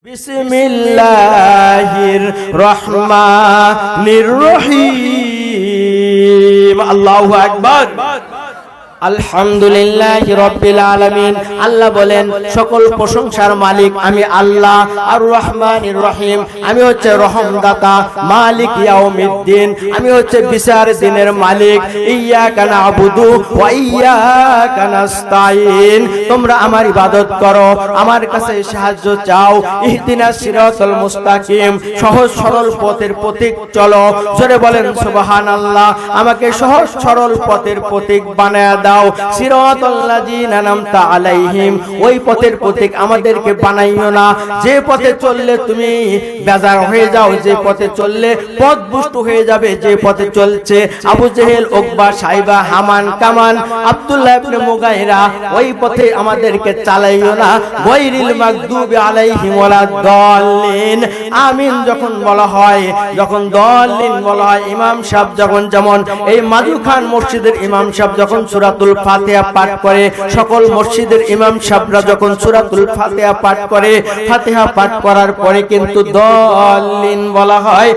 বিসমিল্লাহির রহমানির রহিম। আল্লাহু আকবার। আলহামদুলিল্লাহি রাব্বিল আলামিন। আল্লাহ বলেন সকল প্রশংসার মালিক আমি আল্লাহ, আর রহমানির রহিম আমি হচ্ছে রহম দাতা, মালিক ইয়াউমিদ্দিন আমি হচ্ছে বিচার দিনের মালিক। ইয়্যাকা না'বুদু ওয়া ইয়্যাকা নাস্তাঈন, তোমরা আমার ইবাদত করো, আমার কাছে সাহায্য চাও। ইহদিনাস সিরাতাল মুস্তাকিম, সহজ সরল পথের পথিক চলো। জোরে বলেন সুবহানাল্লাহ। আমাকে সহজ সরল পথের পথিক বানায়া দাও। সিরাতাল্লাযীনা আন'আমতা আলাইহিম, ওই পথের পথিক আমাদেরকে বানাইও না যে পথে চললে তুমি বেজার হয়ে যাও, যে পথে চললে পথভ্রষ্ট হয়ে যাবে, যে পথে চলছে আবু জেহেল, উকবা, সাইবা, হামান, কামান, আব্দুল্লাহ ইবনে মুগাইরা, ওই পথে আমাদেরকে চালাইও না। গায়রিল মাগদুবি আলাইহিম ওয়ালাদ-দাল্লিন। আমিন যখন বলা হয়, যখন দাল্লিন বলা হয়, ইমাম সাহেব যখন, যেমন এই মাদু খান মসজিদের ইমাম সাহেব যখন সূরাতুল ফাতিহা পাঠ করে, সকল মসজিদের ইমাম সাহেবরা যখন সূরাতুল ফাতিহা পাঠ করে, ফাতিহা পাঠ করার পরে কিন্তু দাল্লিন বলা হয়,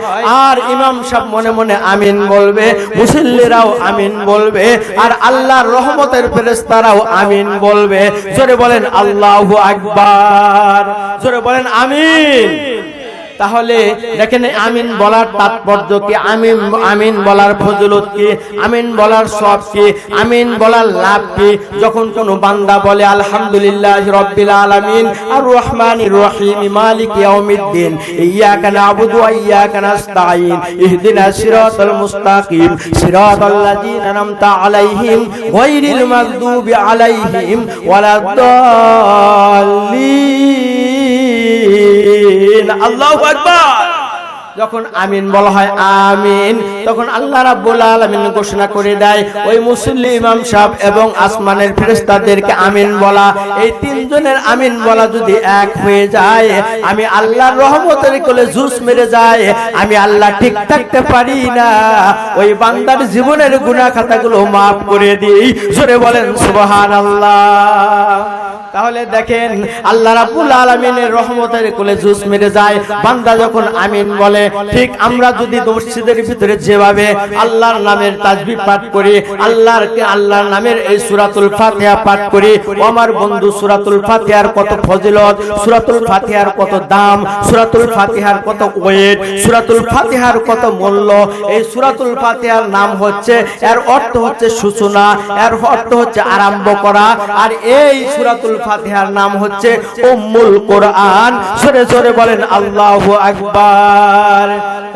আর ইমাম সাহেব মনে মনে আমিন বলবে, মুসল্লিরাও আমিন বলবে, আর আল্লাহর রহমতের ফেরেশতারাও আমিন বলবে। জোরে বলেন আল্লাহু আকবার, জোরে বলেন আমিন। তাহলে দেখেন আমিন বলার তাৎপর্য কি, আমিন বলার ফজিলত কি, আমিন বলার সওয়াব কি, আমিন বলার লাভ কি। যখন কোন বান্দা বলে আলহামদুলিল্লাহি রাব্বিল আলামিন আর রহমানির রহিম মালিক ইয়াউমিদ্দিন ইয়্যাকা না'বুদু ওয়া ইয়্যাকা নাস্তাঈন ইহদিনাস সিরাতাল মুস্তাকিম সিরাতাল্লাযীনা আন'আমতা আলাইহিম গায়রিল মাগদুবি আলাইহিম ওয়ালাদ-দাল্লিন। আল্লাহু আকবার। যখন আমিন বলা হয় আমিন, তখন আল্লাহ রাব্বুল আলামিন ঘোষণা করে দেয় ওই মুসল্লি ইমাম সাহেব এবং আসমানের ফেরেশতাদেরকে আমিন বলা, এই তিনজনের আমিন বলা যদি এক হয়ে যায়, আমি আল্লাহর রহমতের কোলে জুস মেরে যায়, আমি আল্লাহ ঠিক থাকতে পারি না, ওই বান্দার জীবনের গুনাহ খাতাগুলো maaf করে দিই। জোরে বলেন সুবহানাল্লাহ। তাহলে দেখেন আল্লাহ রাব্বুল আলামিনের রহমতের কোলে জুস মেরে যায় বান্দা যখন আমিন বলে। ঠিক আমরা যদি মসজিদের ভিতরে যেভাবে আল্লাহর নামের তাসবিহ পাঠ করি, আল্লাহর নামের এই সূরাতুল ফাতিহা পাঠ করি, ও আমার বন্ধু সূরাতুল ফাতিহার কত ফজিলত, সূরাতুল ফাতিহার কত দাম, সূরাতুল ফাতিহার কত ওয়েট, সূরাতুল ফাতিহার কত মূল্য। এই সূরাতুল ফাতিহার নাম হচ্ছে, এর অর্থ হচ্ছে সূচনা, এর অর্থ হচ্ছে আরম্ভ করা, আর এই সূরাতুল ফাতিহার নাম হচ্ছে উম্মুল কোরআন। জোরে জোরে বলেন আল্লাহু আকবার।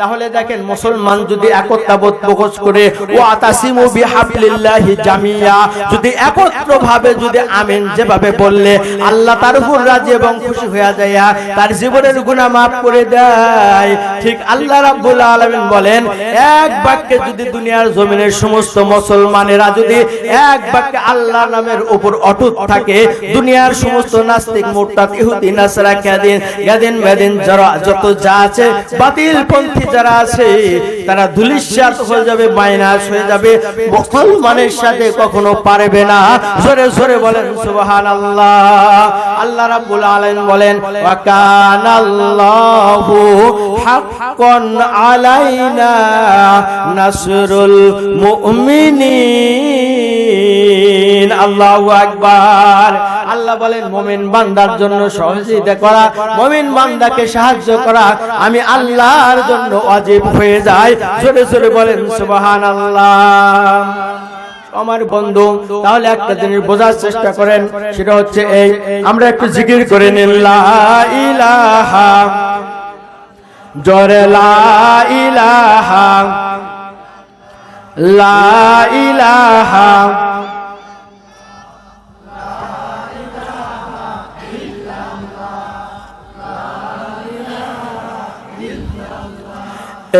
তাহলে দেখেন মুসলমান যদি একতাবোধ প্রকাশ করে ওয়া তাসিমু বিহাবলিল্লাহি জামিয়া, যদি একত্রভাবে যদি আমিন যেভাবে বললে আল্লাহ তার উপর রাজি এবং খুশি হয়ে যায়, তার জীবনের গুনাহ maaf করে দেয়। ঠিক আল্লাহ রাব্বুল আলামিন বলেন এক বাক্যে যদি দুনিয়ার জমিনের সমস্ত মুসলমানেরা যদি এক বাক্যে আল্লাহর নামের উপর অটুট থাকে, দুনিয়ার সমস্ত নাস্তিক, মুরতাদ, ইহুদি, নাসারা, গাদিন মেদিন যারা যত যা আছে, বাতিল পন্থী যারা আছে, তারা ধূলিসাৎ হয়ে যাবে, মাইনাস হয়ে যাবে, মুসলমানের সাথে কখনো পারবে না। জোরে জোরে বলেন সুবহানাল্লাহ। আল্লাহ রাব্বুল আলামিন বলেন ওয়া কানাল্লাহু হাক্কান আলাইনা নাসরুল মুমিনিন। আল্লাহু আকবার। আল্লাহ বলেন মুমিন বান্দার জন্য সহযোগিতা করা, মুমিন বান্দাকে সাহায্য করা আমি আল্লাহর জন্য ওয়াজিব হয়ে যায়। জোরে জোরে বলেন সুবহানাল্লাহ। আমার বন্ধু, তাহলে একটা জিনিস বোঝার চেষ্টা করেন, সেটা হচ্ছে এই, আমরা একটু জিকির করে নিন লা ইলাহা, জোরে লা ইলাহা, লা ইলাহা,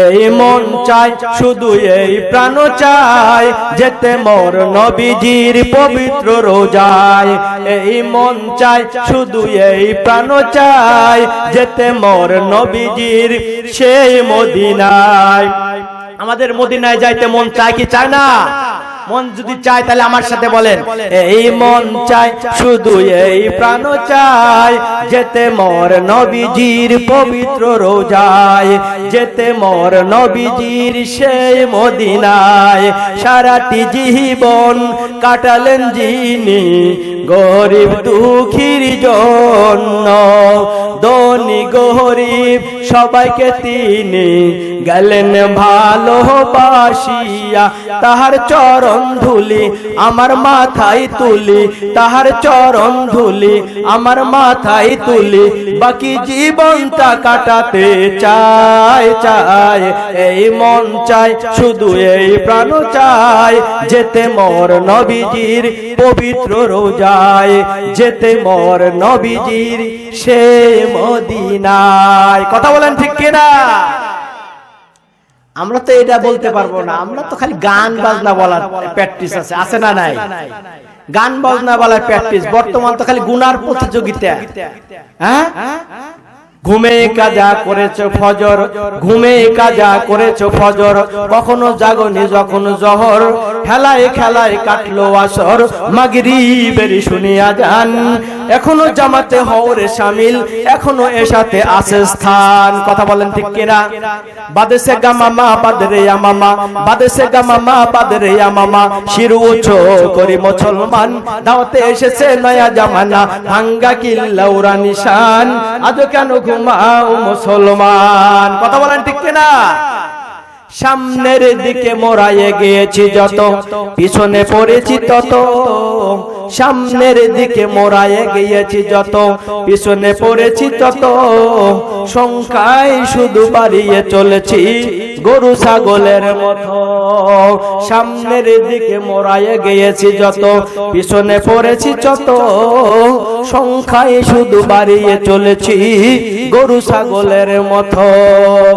এই মন চাই শুধু, এই প্রাণ চাই যেতে মোর নবীজির পবিত্র রোজায়। এই মন চাই শুধু, এই প্রাণ চাই যেতে মোর নবীজির সেই মদিনায়। আমাদের মদিনায় যাইতে মন চায় কি চায় না? মন যদি চায় তাহলে আমার সাথে বলেন, এই মন চায় শুধু এই প্রাণ চায় যেতে মোর নবীজির পবিত্র রোজায়, যেতে মোর নবীজির সেই মদিনায়। সারাটি জীবন কাটালেন যিনি গরিব দুঃখীর জন্য, ধনী গরিব সবাইকে তিনি গেলেন ভালোবাসিয়া। তাহার চরণ ধুলি আমার মাথায় তুলি, তাহার চরণ ধুলি আমার মাথায় তুলি, বাকি জীবনটা কাটাতে চায় চায়। এই মন চায় শুধু এই প্রাণ চায় যেতে মোর নবীজির পবিত্র রোজায়, যেতে মোর নবীজির সে মদিনায়। কথা বলেন ঠিক কিনা? আমরা তো এটা বলতে পারবো না, আমরা তো খালি গান বাজনা বলার প্র্যাকটিস আছে, আছে না নাই? গান বাজনা বলার প্র্যাকটিস। বর্তমান তো খালি গুনার প্রতিযোগিতা। হ্যাঁ, ঘুমে কাজা করেছো ফজর, ঘুমে কাজা করেছো ফজর, কখনো জাগনি যখন জহর, খেলায় খেলায় কাটলো আসর, মাগরিবের শুনিয়া যান, এখনো জামাতে হওরে শামিল, এখনো এসাতে আছে স্থান। কথা বলেন ঠিক কিনা? বাদেশে গামামা বাদরে মামা, বাদেশে গামামা বাদরে মামা, শির উঁচু করি মুসলমান, দাওয়াতে এসেছে নয়া জামানা, ভাঙ্গা কিল্লা উরা নিশান, আজ কেন ঘুমাও মুসলমান। কথা বলেন ঠিক কিনা? সামনের দিকে মোরা এগিয়েছি যত, পিছনে পড়েছি তত, সামনের দিকে মোরা এগিয়েছি যত, পিছনে পড়েছি তত, সংখ্যায় শুধু বাড়িয়ে চলেছি গরু ছাগলের মতো। সামনের দিকে মোরা এগিয়েছি যত, পিছনে পড়েছি যত, সংখ্যায় শুধু বাড়িয়ে চলেছি গরু ছাগলের মতো।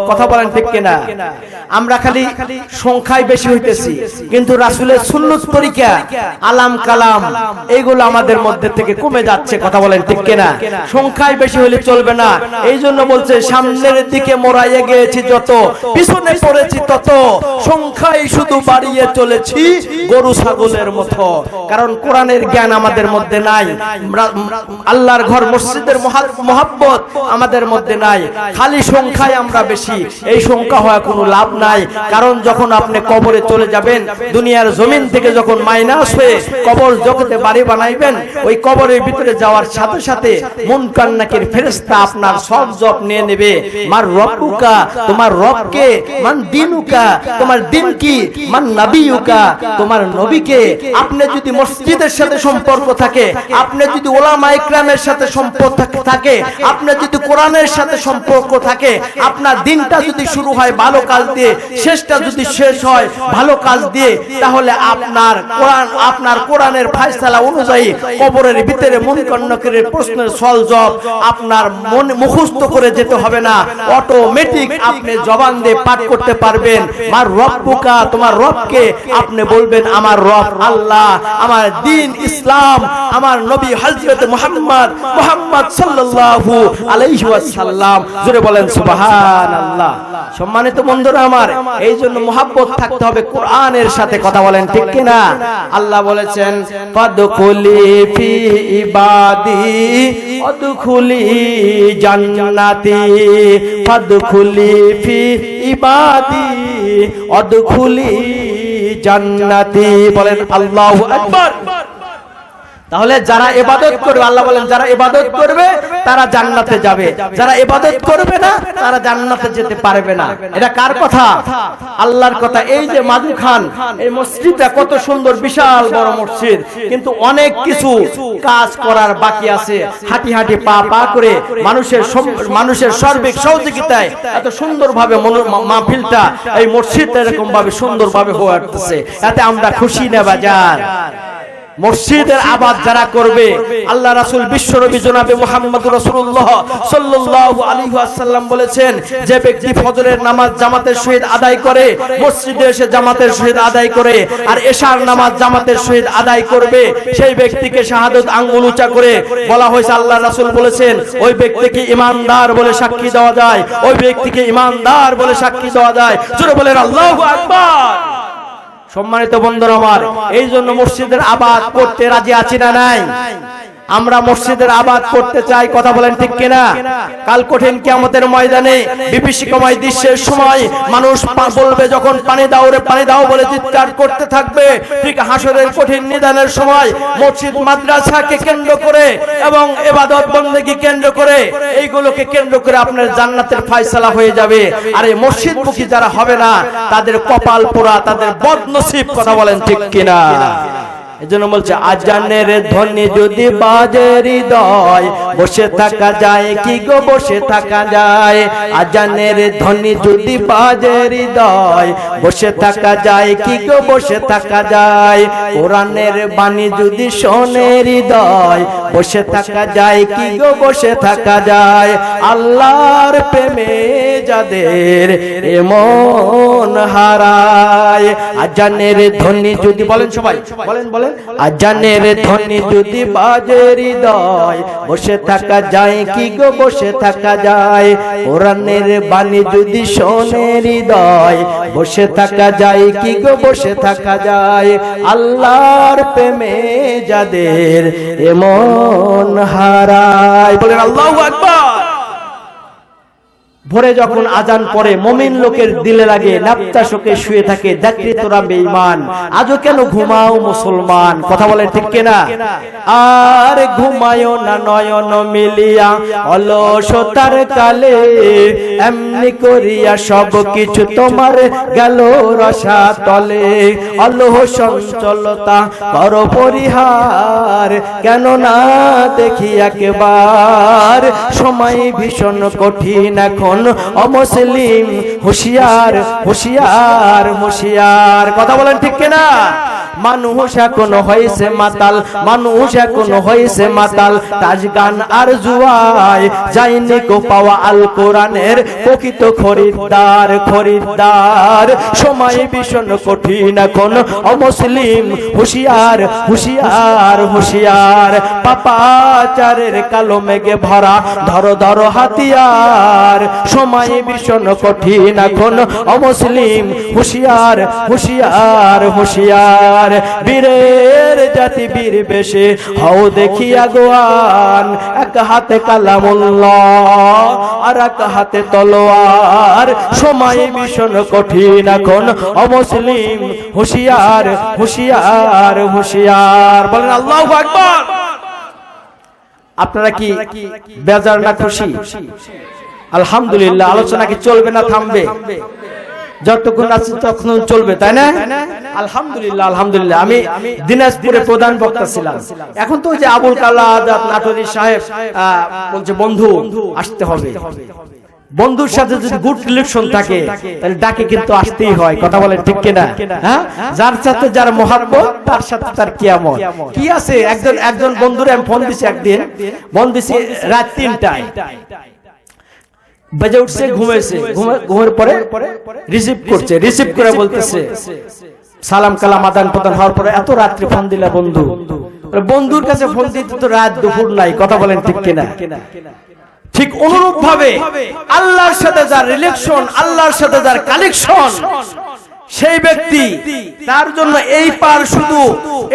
কথা বলেন ঠিক কিনা? আমরা খালি সংখ্যায় বেশি হইতেছি, কিন্তু রাসূলের সুন্নাত তরিকা আলাম কালাম এইগুলো আমাদের মধ্যে থেকে কমে যাচ্ছে। কথা বলেন ঠিক কিনা? সংখ্যায় বেশি হলে চলবে না। এই জন্য বলছে সামনের দিকে মোরা এগিয়েছি যত, পিছনে পড়েছি তত, সংখ্যায় শুধু বাড়িয়ে চলেছি গরু ছাগলের মতো। কারণ কোরআনের জ্ঞান আমাদের মধ্যে নাই, আল্লাহর ঘর মসজিদের মহব্বত আমাদের মধ্যে নাই, খালি সংখ্যায় আমরা বেশি। এই সংখ্যা হওয়া কোনো লাভ নাই। কারণ যখন আপনি কবরে চলে যাবেন, দুনিয়ার জমিন থেকে যখন মাইনাস হয়ে কবর জগতে বাড়ি বানাইবেন, ওই কবরের ভিতরে যাওয়ার সাথে সাথে মুনকার নাকির ফেরেশতা আপনার সব জব নিয়ে নেবে। মার রব্বুকা, তোমার রবকে, মান দিনুকা, তোমার দিন কি, মান নবিয়ুকা, তোমার নবীকে। আপনি যদি মসজিদের সাথে সম্পর্ক থাকে, আপনি যদি উলামা ইকরামের সাথে সম্পর্ক থাকে, আপনি যদি কোরআনের সাথে সম্পর্ক থাকে, আপনার দিনটা যদি শুরু হয় ভালো কাজ দিয়ে, শেষটা যদি শেষ হয় ভালো কাজ দিয়ে, তাহলে আপনার কোরআনের ফয়সালা অনুযায়ী কবরের ভিতরে মুনকার নাকিরের প্রশ্নের সওয়াল জবাব আপনার মুখস্থ করে যেতে হবে না, অটোমেটিক আপনি জবান দিয়ে পাঠ করতে পারবেন। মার রব্বুকা, তোমার রবকে আপনি বলবেন আমার রব আল্লাহ, আমার দ্বীন ইসলাম, আমার নবী হযরত মুহাম্মদ সাল্লাল্লাহু আলাইহি ওয়াসাল্লাম। জোরে বলেন সুবহানাল্লাহ। সম্মানিত বন্ধুরা আমার, এই জন্য মুহাব্বত থাকতে হবে কোরআনের সাথে। কথা বলেন ঠিক কিনা? আল্লাহ বলেছেন ফাদখুলি ফি ইবাদি ওয়াদখুলি জান্নাতি, ফাদখুলি ফি ইবাদি ওয়াদখুলি জান্নাতি। বলেন আল্লাহু আকবার। তাহলে যারা ইবাদত করবে, আল্লাহ বলেন যারা ইবাদত করবে তারা জান্নাতে যাবে, যারা ইবাদত করবে না তারা জান্নাতে যেতে পারবে না। এটা কার কথা? আল্লাহর কথা। এই যে মাদু খান, এই মসজিদটা কত সুন্দর, বিশাল বড় মসজিদ, কিন্তু অনেক কিছু কাজ করার বাকি আছে। হাঁটি হাঁটি পা পা করে মানুষের সার্বিক সহযোগিতায় এত সুন্দরভাবে মাহফিলটা, এই মসজিদটা এরকম ভাবে সুন্দরভাবে হয়ে উঠতেছে। এতে আমরা খুশি না বাজার? মসজিদের আবাদ যারা করবে, আল্লাহ রাসূল বিশ্বনবী জনাবে মুহাম্মদ রাসূলুল্লাহ সাল্লাল্লাহু আলাইহি ওয়াসাল্লাম বলেছেন, যে ব্যক্তি ফজরের নামাজ জামাতের সহিত আদায় করে, মসজিদে এসে জামাতের সহিত আদায় করে, আর এশার নামাজ জামাতের সহিত আদায় করবে, সেই ব্যক্তিকে শাহাদাত আঙ্গুল উঁচা করে বলা হয়েছে, আল্লাহ রাসূল বলেছেন ওই ব্যক্তিকে ঈমানদার বলে সাক্ষী দেওয়া যায়, ওই ব্যক্তিকে ঈমানদার বলে সাক্ষী দেওয়া যায়। জোরে বলেন আল্লাহু আকবার। সম্মানিত বন্ধুরা আমার, এই জন্য মসজিদের আবাদ করতে রাজি আছি না নাই? আমরা মসজিদের আবাদ করতে চাই, কথা বলেন ঠিক কিনা? কাল কঠিন কিয়ামতের ময়দানে বিভীষিকাময় দৃশ্যের সময় মানুষ বলবে, যখন পানি দাও রে পানি দাও বলে চিৎকার করতে থাকবে, ঠিক হাসরের কঠিন নিদানের সময় মসজিদ মাদ্রাসাকে কেন্দ্র করে এবং ইবাদত বন্দেগী কেন্দ্র করে, এইগুলোকে কেন্দ্র করে আপনার জান্নাতের ফয়সালা হয়ে যাবে। আর এই মসজিদমুখী যারা হবে না তাদের কপাল পোড়া, তাদের বদনসিব, কথা বলেন ঠিক কিনা? এজন্য বলছে আজানের ধ্বনি যদি বাজে হৃদয়, বসে থাকা যায় কি গো বসে থাকা যায়? আজানের ধ্বনি যদি বাজে হৃদয়, বসে থাকা যায় কি গো বসে থাকা যায়? কোরআনের বাণী যদি শোনে হৃদয়, বসে থাকা যায় কি গো বসে থাকা যায়? আল্লাহর প্রেমে যাদের এমন হারায়, আজানের ধ্বনি যদি, বলেন সবাই, বলেন বলেন, আজানের ধ্বনি যদি বাজে হৃদয়, বসে থাকা যায় কি গো বসে থাকা যায়? কোরআনের বাণী যদি শোনে হৃদয়, বসে থাকা যায় কি গো বসে থাকা যায়? আল্লাহর প্রেমে যাদের এমন হারায়, বলেন আল্লাহু আকবার। ভোরে যখন আজান পড়ে মুমিন লোকের দিলে লাগে, নাপ্তা শোকে শুয়ে থাকে, দেখলি তোরা বেঈমান, আজও কেন ঘুমাও মুসলমান, কথা বলে ঠিক কিনা? আর ঘুমায়ো না নয়ন মিলিয়া অলসতার কালে, এমনি করিয়া সব কিছু তোমার গেল রসা তলে। অলহ সঞ্চলতা কর পরিহার, কেন না দেখি একবার, সময় ভীষণ কঠিন এখন অমুসলিম, হুশিয়ার হুশিয়ার হুশিয়ার, কথা বলেন ঠিক কিনা? মানুষ এখন হয়েছে মাতাল, মানুষ এখন হয়েছে মাতাল, তাজ গান আর জুয়ায় যায়নি কো পাওয়া আল কোরআনের প্রকৃত খরিদ্দার, খরিদ্দার। সময় ভীষণ কঠিন এখন অমুসলিম, হুশিয়ার হুশিয়ার হুশিয়ার। পাপাচারের কালো মেঘে ভরা ধরো ধরো হাতিয়ার, সময় ভীষণ কঠিন এখন অমুসলিম, হুশিয়ার হুশিয়ার হুশিয়ার। বীরের জাতি বীর বেশে হও দেখিয়া গোয়ান, এক হাতে কালামুল্লাহ আর এক হাতে তলোয়ার, সময় ভীষণ কঠিন এখন অমুসলিম, হুশিয়ার হুশিয়ার হুশিয়ার, বলেন আল্লাহু আকবার। আপনারা কি বেজার না খুশি? আলহামদুলিল্লাহ। আলোচনা কি চলবে না থামবে? যতক্ষণ আছে ততক্ষণ চলবে, তাই না? আলহামদুলিল্লাহ আলহামদুলিল্লাহ। আমি দিনাজপুরে প্রধান বক্তা ছিলাম, এখন তো ওই যে আবুল কালাম আজাদ নাটোরি সাহেব বলছে বন্ধু আসতে হবে। বন্ধুর সাথে যদি গুড রিলেশন থাকে তাহলে ডাকে কিন্তু আসতেই হয়, কথা বলেন ঠিক কিনা? হ্যাঁ, যার সাথে যার মহব্বত তার সাথে তার কিয়ামত। কি আছে, একজন বন্ধুরে আমি ফোন দিছি, একদিন ফোন দিছি রাত 3টায়, বেজে উঠছে, ঘুমেছে, ঘুমের পরে রিসিভ করছে, রিসিভ করে বলতেছে সালাম কালাম আদান প্রদান হওয়ার পরে এত রাত্রে ফোন দিলা বন্ধু। বন্ধুর কাছে ফোন দিতে তো রাত দুপুর নাই, কথা বলেন ঠিক কিনা? ঠিক অনুরূপ ভাবে আল্লাহর সাথে যার রিলেশন, আল্লাহর সাথে যার কানেকশন, সেই ব্যক্তি তার জন্য এই পার শুধু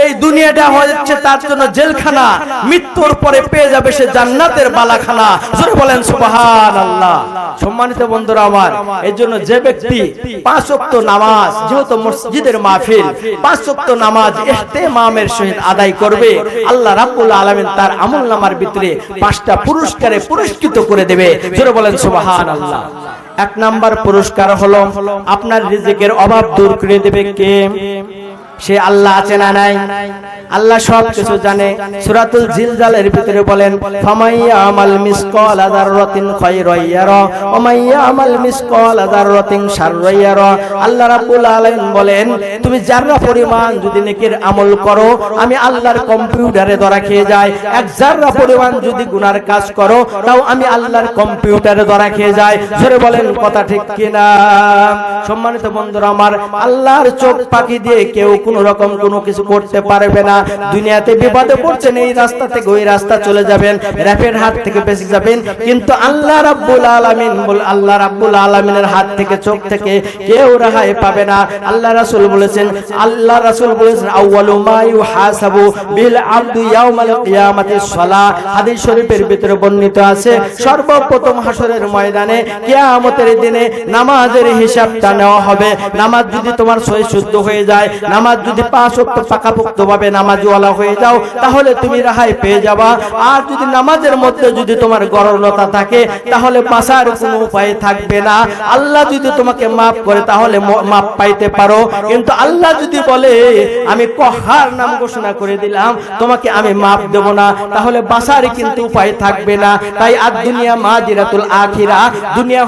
এই দুনিয়াটা হচ্ছে তার জন্য জেলখানা, মৃত্যুর পরে পেয়ে যাবে সে জান্নাতের বালাখানা। জোরে বলেন সুবহানাল্লাহ। সম্মানিত বন্ধুরা আমার, এই জন্য যে ব্যক্তি 5 ওয়াক্ত নামাজ, যেহেতু মসজিদের মাহফিল, 5 ওয়াক্ত নামাজ ইহতিমামের সহিত আদায় করবে, আল্লাহ রাব্বুল আলামিন তার আমলনামার ভিতরে 5টা পুরস্কারে পুরস্কৃত করে দেবে। জোরে বলেন সুবহানাল্লাহ। 1 নাম্বার পুরস্কার হলো আপনার রিজিকের অভাব দূর করে দেবে কে? সে আল্লাহ আছে না নাই? আল্লাহ সব কিছু জানে। সূরাতুল জিলজালের ভিতরে বলেন ফামাইয়া আমাল মিসকালা যাররাতিন খায়রান ইয়ারা ওয়া মাইয়া আমাল মিসকালা যাররাতিন শাররান ইয়ারা। আল্লাহ রাব্বুল আলামিন বলেন তুমি যাররা পরিমাণ যদি নেকির আমল করো, আমি আল্লাহর কম্পিউটারে ধরা খেয়ে যাই। 1 যাররা পরিমাণ যদি গুনার কাজ করো, তাও আমি আল্লাহর কম্পিউটারে ধরা খেয়ে যাই। জোরে বলেন কথা ঠিক কিনা? সম্মানিত বন্ধুরা আমার, আল্লাহর চোখ পাকি দিয়ে কেউ কোনো রকম কোনো কিছু করতে পারবে না। দুনিয়াতে বিপদে পড়ছেন, এই রাস্তা থেকে ওই রাস্তা চলে যাবেন, র‍্যাপের হাত থেকে বেঁচে যাবেন, কিন্তু আল্লাহ রাব্বুল আলামিনের হাত থেকে, চোখ থেকে কেউ রেহাই পাবে না। আল্লাহ রাসূল বলেছেন আউয়ালু মা ইউহাসাবু বিল আবদু ইয়াউমাল কিয়ামাতিস সালাহ। হাদিস শরীফের ভিতরে বর্ণিত আছে, সর্বপ্রথম হাসরের ময়দানে কিয়ামতের দিনে নামাজের হিসাবটা নেওয়া হবে। নামাজ যদি তোমার সহি শুদ্ধ হয়ে যায়, নামাজ যদি 5 ওয়াক্ত পাকাপোক্তভাবে নামাজওয়ালা হয়ে যাও, তাহলে তুমি রেহাই পেয়ে যাবা। আর যদি নামাজের মধ্যে যদি তোমার গরলতা থাকে, তাহলে বাঁচার কোনো উপায় থাকবে না। আল্লাহ যদি তোমাকে মাফ করে তাহলে মাফ পাইতে পারো, কিন্তু আল্লাহ যদি বলে আমি কহার নাম ঘোষণা করে দিলাম, তোমাকে আমি মাফ দেব না, তাহলে বাঁচার কিন্তু উপায় থাকবে না। তাই আদ দুনিয়া মাজিরাতুল আখিরা, দুনিয়া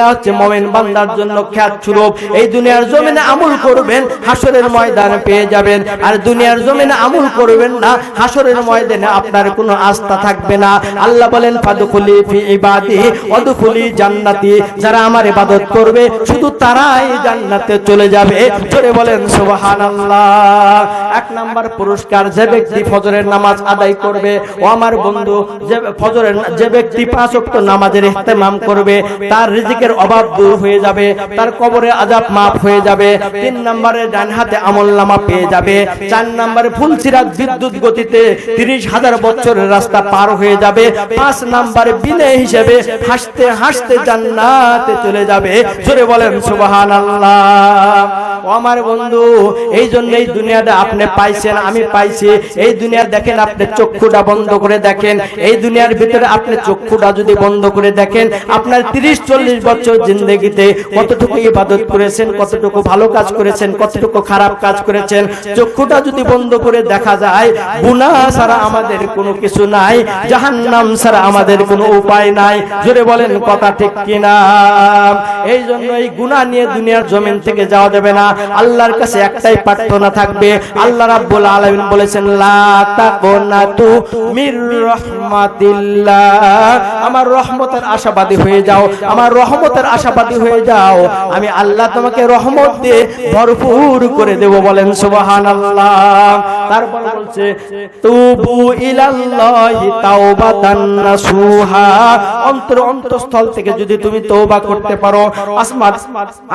হচ্ছে মুমিন বান্দার জন্য খ্যাত স্বরূপ। এই দুনিয়ার জমিনে আমল করবেন, হাসরের ময়দানে পেয়ে যাবেন। আর দুনিয়ার জমিনে আমল করবেন না, হাসরের ময়দানে আপনার কোনো আস্থা থাকবে না। আল্লাহ বলেন ফাদখুলি ফি ইবাদি ওয়াদখুলি জান্নাতি, যারা আমার ইবাদত করবে শুধু তারাই জান্নাতে চলে যাবে। জোরে বলেন সুবহানাল্লাহ। এক নাম্বার পুরস্কার, যে ব্যক্তি ফজরের নামাজ আদায় করবে, ও আমার বন্ধু, যে ব্যক্তি 5 ওয়াক্ত নামাজের ইহতিমাম করবে, তার রিজিকের অভাব দূর হয়ে যাবে, তার কবরের আযাব মাফ হয়ে যাবে। 3 নম্বরে ডান হাতে আমলনামা পেয়ে যাবে। 4 নম্বরে ফুলসিরাত বিদ্যুৎ গতিতে 30,000 বছরের রাস্তা পার হয়ে যাবে। 5 নম্বরে বিনা হিসেবে হাসতে হাসতে জান্নাতে চলে যাবে। জোরে বলেন সুবহানাল্লাহ। ও আমার বন্ধু, এই জন্য এই দুনিয়াটা আপনি পাইছেন, আমি পাইছি। এই দুনিয়া দেখেন, আপনি চক্ষুটা বন্ধ করে দেখেন, এই দুনিয়ার ভিতরে আপনি চক্ষুটা যদি বন্ধ করে দেখেন, আপনার 30-40 বছর জিন্দেগিতে কতটুকু ইবাদত করেছেন, কতটুকু ভালো কাজ করেছেন, কতটুকু খারাপ কাজ করেছেন। চক্ষুটা যদি বন্ধ করে দেখা যায়, গুনাহ ছাড়া আমাদের কোনো কিছু নাই, জাহান্নাম ছাড়া আমাদের কোনো উপায় নাই। জোরে বলেন কথা ঠিক কিনা? এই জন্য এই গুনাহ নিয়ে দুনিয়ার জমিন থেকে যাওয়া যাবে না। আল্লাহর কাছে একটাই প্রার্থনা থাকবে। আল্লাহ রাব্বুল আলামিন বলেছেন লা তাকুনাতু মির রাহমাতিল্লাহ, আমার রহমতের আশাবাদী হয়ে যাও, আমার রহমতের আশাবাদী হয়ে যাও, আমি আল্লাহ তোমাকে রহমত দিয়ে ভরপুর করে দেব। বলেন সুবহানাল্লাহ। তারপর বলছে তুবু ইলাল্লাহি তাওবাতান নাসুহা, অন্তঃস্থল থেকে যদি তুমি তওবা করতে পারো,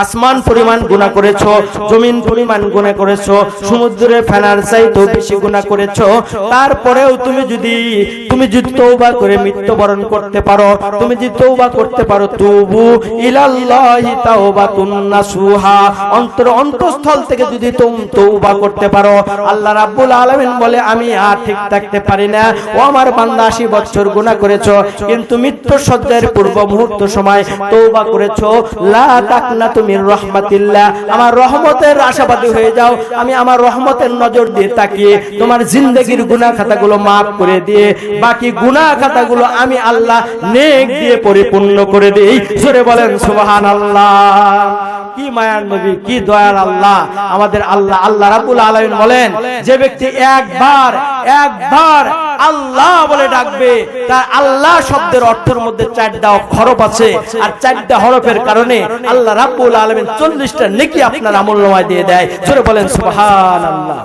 আসমান পরিমাণ গুনাহ করেছো, জমিন পরিমাণ গুনাহ করেছো, সমুদ্রের ফেনার চাইতেও বেশি গুনাহ করেছো, তারপরেও তুমি যদি তওবা করে মৃত্যুবরণ করতে পারো, তুমি যদি তওবা করতে পারো, তুবু ইলাল্লাহি তাওবাতুন নাসুহা, অন্তঃস্থল থেকে যদি তুমি তওবা করতে পারো, আল্লাহ রাব্বুল আলামিন বলে আমি আর ঠিক থাকতে পারি না। ও আমার বান্দা, 80 বছর গুনাহ করেছো, কিন্তু মৃত্যুর শয্যার পূর্ব মুহূর্ত সময় তওবা করেছো, লা তাকনাতু মির রাহমাতিল্লাহ, আমার রহমতের আশাবাদী হয়ে যাও, আমি আমার রহমতের নজর দিয়ে তাকিয়ে তোমার জিন্দেগীর গুনাহ খাতাগুলো মাফ করে দিয়ে বাকি গুনাহ খাতাগুলো আমি আল্লাহ নেক দিয়ে পরিপূর্ণ করে দেই। জোরে বলেন সুবহানাল্লাহ। কি মায়ার নবী, কি দয়ার আল্লাহ আমাদের আল্লাহ। আল্লাহ রাব্বুল আলামিন বলেন, যে ব্যক্তি একবার আল্লাহ বলে ডাকবে, তার আল্লাহ শব্দের অর্থের মধ্যে 4টা হরফ আছে, আর 4টা হরফের কারণে আল্লাহ রাব্বুল আলামিন 40টা নেকি আপনার আমলনামায় দিয়ে দেয়। জোরে বলেন সুবহানাল্লাহ।